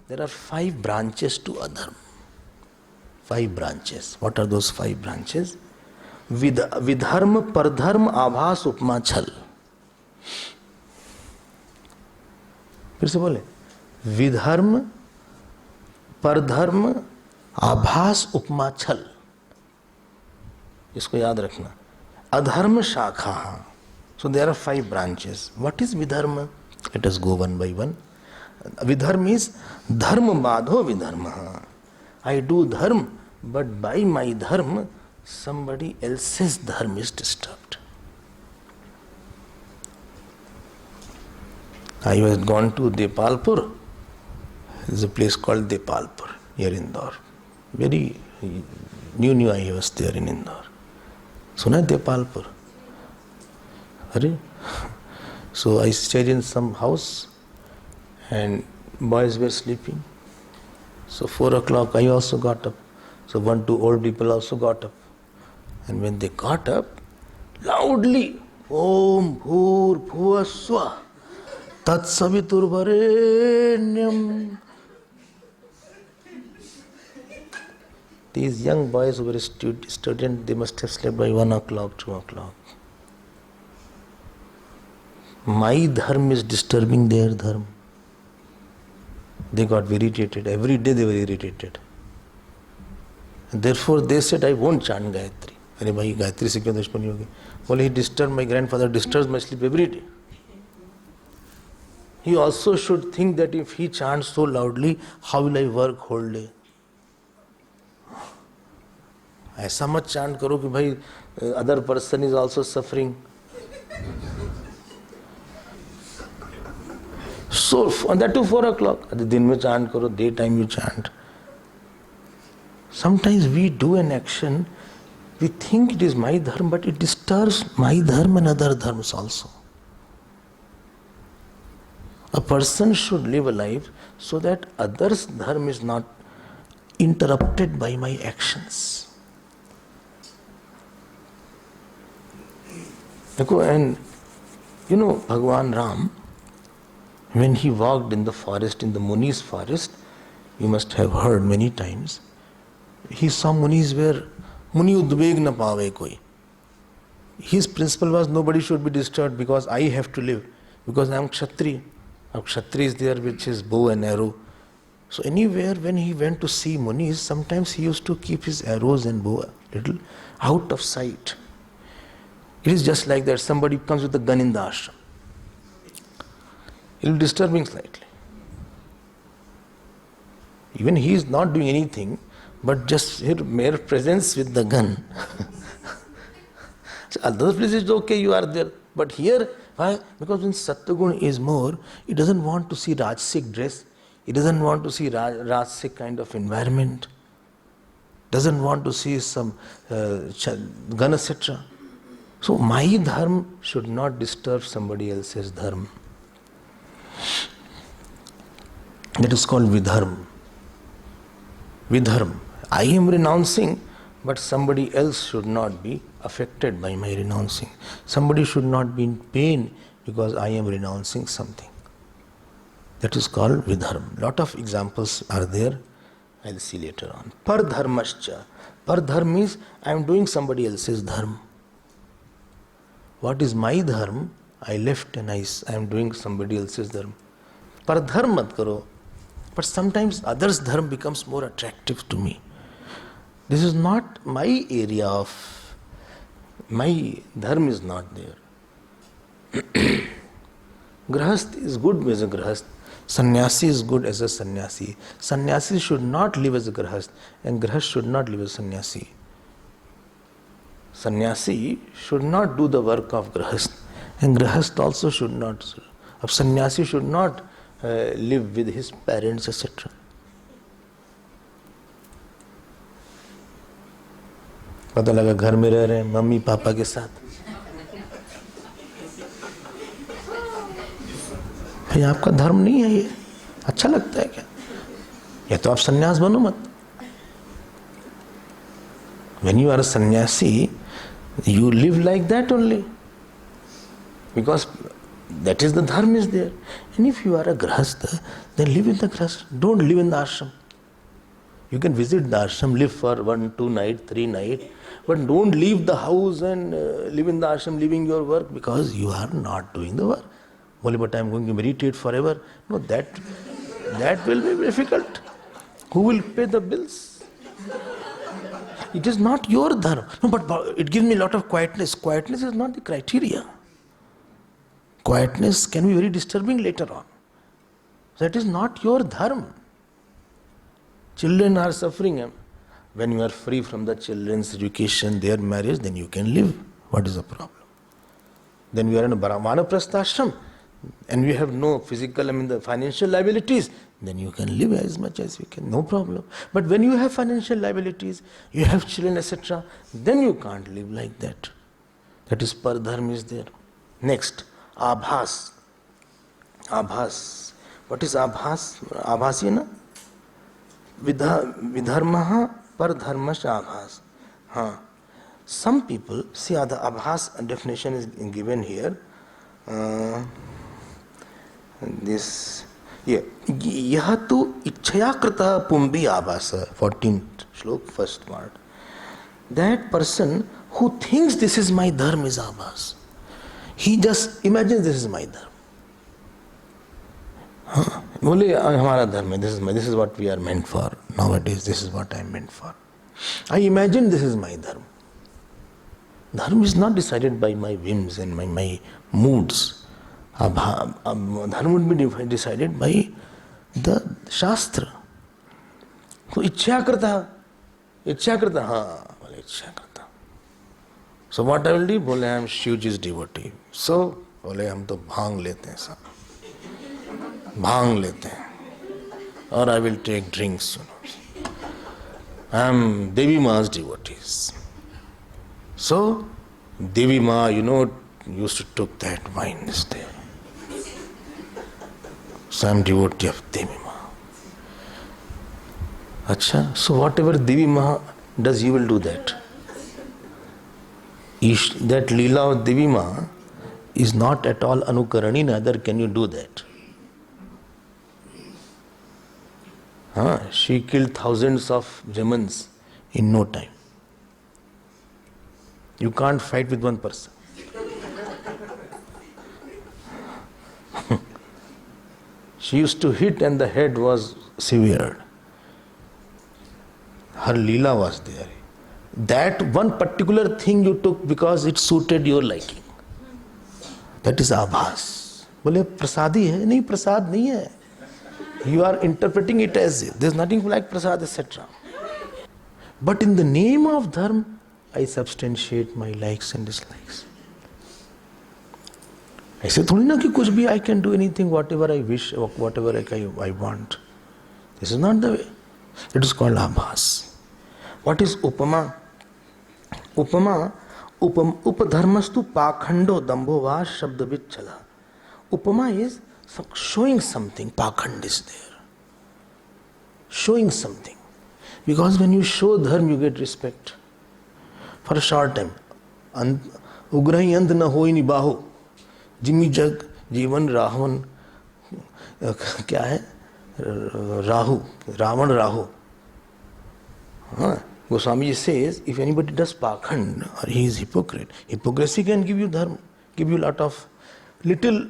there are 5 branches to adharma. 5 branches. What are those 5 branches? Vidharma, pardharma, आभास, उपमा, छल. फिर से बोले. विधर्म, परधर्म, आभास, उपमा, छल. इसको याद रखना. अधर्म शाखा. So there are 5 branches. What is vidharma? Let us go one by one. Vidharma is dharma badho vidharma. I do dharma, but by my dharma, somebody else's dharma is disturbed. I was gone to Depalpur. There is a place called Depalpur here in Indore. Very new I was there in Indore. Suna Depalpur? So I stayed in some house and boys were sleeping. So 4 o'clock I also got up. So 1-2 old people also got up. And when they got up, loudly, Om Bhur Bhuva Swa Tat Savitur Varenyam. These young boys who were students, they must have slept by 1 o'clock, 2 o'clock. My dharma is disturbing their dharma. They got very irritated. Every day they were irritated. And therefore they said, I won't chant Gayatri. अरे भाई गायत्री से क्यों दुश्मनी होगी? बोले, he disturbed my grandfather, disturbs my sleep every day. He also should think that if he chants so loudly, how will I work whole day? ऐसा मत chant करो कि भाई other person is also suffering. So, and that to 4 o'clock. दिन में chant करो, daytime you chant. Sometimes we do an action, we think it is my dharma, but it disturbs my dharma and other dharmas also. A person should live a life so that others' dharma is not interrupted by my actions. And you know, Bhagwan Ram, when he walked in the forest, in the Muni's forest, you must have heard many times, he saw Munis where Muni udveg na paave koi. His principle was nobody should be disturbed because I have to live, because I am Kshatriya. Now Kshatriya is there with his bow and arrow. So anywhere when he went to see Munis, sometimes he used to keep his arrows and bow a little out of sight. It is just like that somebody comes with a gun in the ashram. It will be disturbing slightly. Even he is not doing anything, but just his mere presence with the gun. So other places is okay, you are there. But here, why? Because when Sattvagun is more, he doesn't want to see Rajasic dress. He doesn't want to see Rajasic kind of environment. Doesn't want to see some gun, etc. So my dharma should not disturb somebody else's dharma. That is called vidharma. Vidharma. I am renouncing, but somebody else should not be affected by my renouncing. Somebody should not be in pain because I am renouncing something. That is called vidharma. Lot of examples are there. I will see later on. Pardharmascha. Pardharma means I am doing somebody else's dharma. What is my dharma? I left and I am doing somebody else's dharma. Pardharma mat karo. But sometimes others' dharma becomes more attractive to me. This is not my area of, my dharma is not there. Grahast is good as a grahast. Sannyasi is good as a sannyasi. Sannyasi should not live as a grahast, and grahast should not live as a sannyasi. Sannyasi should not do the work of grahast, and grahast also should not. A sannyasi should not live with his parents, etc. पता लगा घर में रह रहे हैं mummy papa के साथ. भाई आपका धर्म नहीं है ये, अच्छा लगता है क्या? या तो आप सन्यास बनो मत. When you are a sannyasi, you live like that only. Because That is the dharma is there. And if you are a grahastha, then live in the grahastha. Don't live in the ashram. You can visit the ashram, live for 1, 2 nights, 3 nights, but don't leave the house and live in the ashram, leaving your work, because you are not doing the work. Only but I am going to meditate forever. No, that will be difficult. Who will pay the bills? It is not your dharma. No, but it gives me a lot of quietness. Quietness is not the criteria. Quietness can be very disturbing later on. That is not your dharma. Children are suffering. When you are free from the children's education, their marriage, then you can live. What is the problem? Then we are in a Vanaprastha ashram and we have no physical, the financial liabilities, then you can live as much as you can, no problem. But when you have financial liabilities, you have children, etc., then you can't live like that. That is paradharma is there. Next, abhas. Abhas. What is abhas? Abhasina? Vidharmaha paradharmasya abhas. Some people, see the abhas definition is given here. Yah tu ichchaya krita pumbi abhasa, 14th shlok, first part. That person who thinks this is my dharma is abhas. He just imagines this is my dharma. Bole hamara dharma, this is what we are meant for. Nowadays, this is what I am meant for. I imagine this is my dharma. Dharma is not decided by my whims and my moods. Dharma would be decided by the Shastra. So, ichchya krita, ichchya krita. So, what I will do? Bole, I am Shivji's devotee. So, bole, hum to bhang lete hain sab. Bhang lete hain. Or I will take drinks, I am Devi Ma's devotees. So, Devi Ma, used to took that wine is there. So I am devotee of Devi Ma. Acha, so whatever Devi Ma does, you will do that. That Leela of Devi Ma is not at all anukarani, neither can you do that. She killed thousands of Brahmins in no time. You can't fight with one person. She used to hit and the head was severed. Her Leela was there. That one particular thing you took because it suited your liking. That is abhas. Bole prasadi hai? Nahi, prasad nahi hai. You are interpreting it as if there is nothing like prasad, etc. But in the name of dharma, I substantiate my likes and dislikes. ऐसे थोड़ी ना कि कुछ भी I can do anything, whatever I wish, whatever I want. This is not the way. It is called abhas. What is upama? Upadharmastu pakhando dambho va shabda vichala. Upama is showing something, pakhand is there. Showing something. Because when you show dharma, you get respect. For a short time. Ugrahi ant na hoi ni baho. Jimmy Jug, Jeevan Rahavan, क्या है? Rahu, Ravan Rahu. Goswami says, if anybody does pakhand, or he is hypocrite, hypocrisy can give you dharma, give you lot of little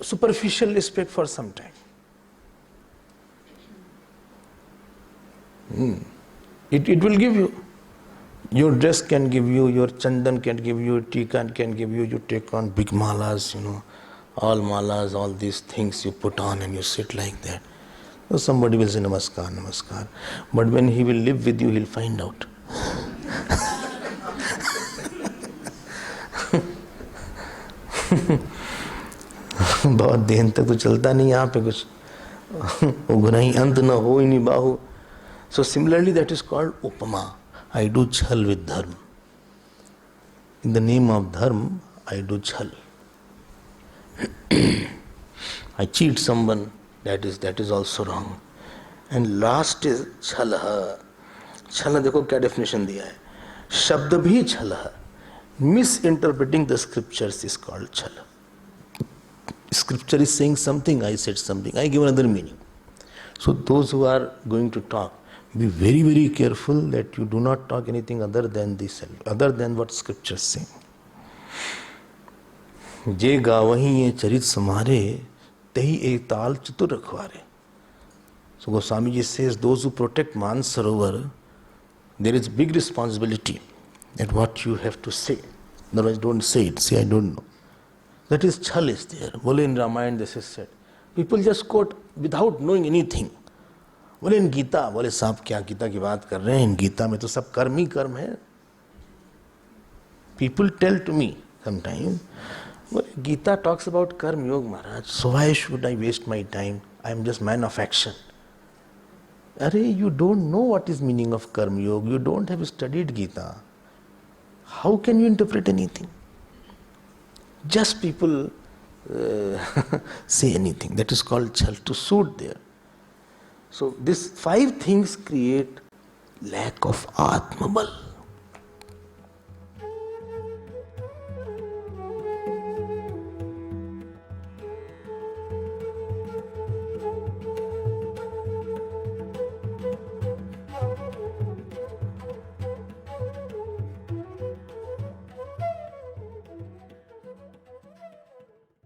superficial respect for some time. It will give you. Your dress can give you, your chandan can give you, tika can give you, you take on big malas, all malas, all these things you put on and you sit like that. So somebody will say namaskar, namaskar. But when he will live with you, he'll find out. बहुत दिन तक तो चलता नहीं यहाँ पे कुछ उगनाई अंत न हो ही नहीं बाहु. So similarly that is called upama. I do chhal with dharma. In the name of dharma, I do chhal. I cheat someone, that is also wrong. And last is chhalaha. Chhala देखो क्या definition दिया है. शब्द भी chhalaha. Misinterpreting the scriptures is called chhala. Scripture is saying something, I said something, I give another meaning. So those who are going to talk, be very, very careful that you do not talk anything other than this, other than what Scripture is saying. जे गावही ये चरित समारे तही एक ताल चतुर रखवारे. So Goswami ji says, those who protect Mansarovar, there is big responsibility at what you have to say. Otherwise, don't say it. Say, I don't know. That is chal is there. Bole in Ramayana this is said. People just quote without knowing anything. बोले इन गीता, बोले साहब क्या गीता की बात कर रहे हैं, इन गीता में तो सब कर्म ही कर्म है. People tell to me sometimes, बोले गीता talks about कर्म योग महाराज, so why should I waste my time? I am just man of action. अरे you don't know what is meaning of karma yoga, you don't have studied Gita. How can you interpret anything? Just people say anything. That is called chal, to suit there. So these 5 things create lack of Atma Bal.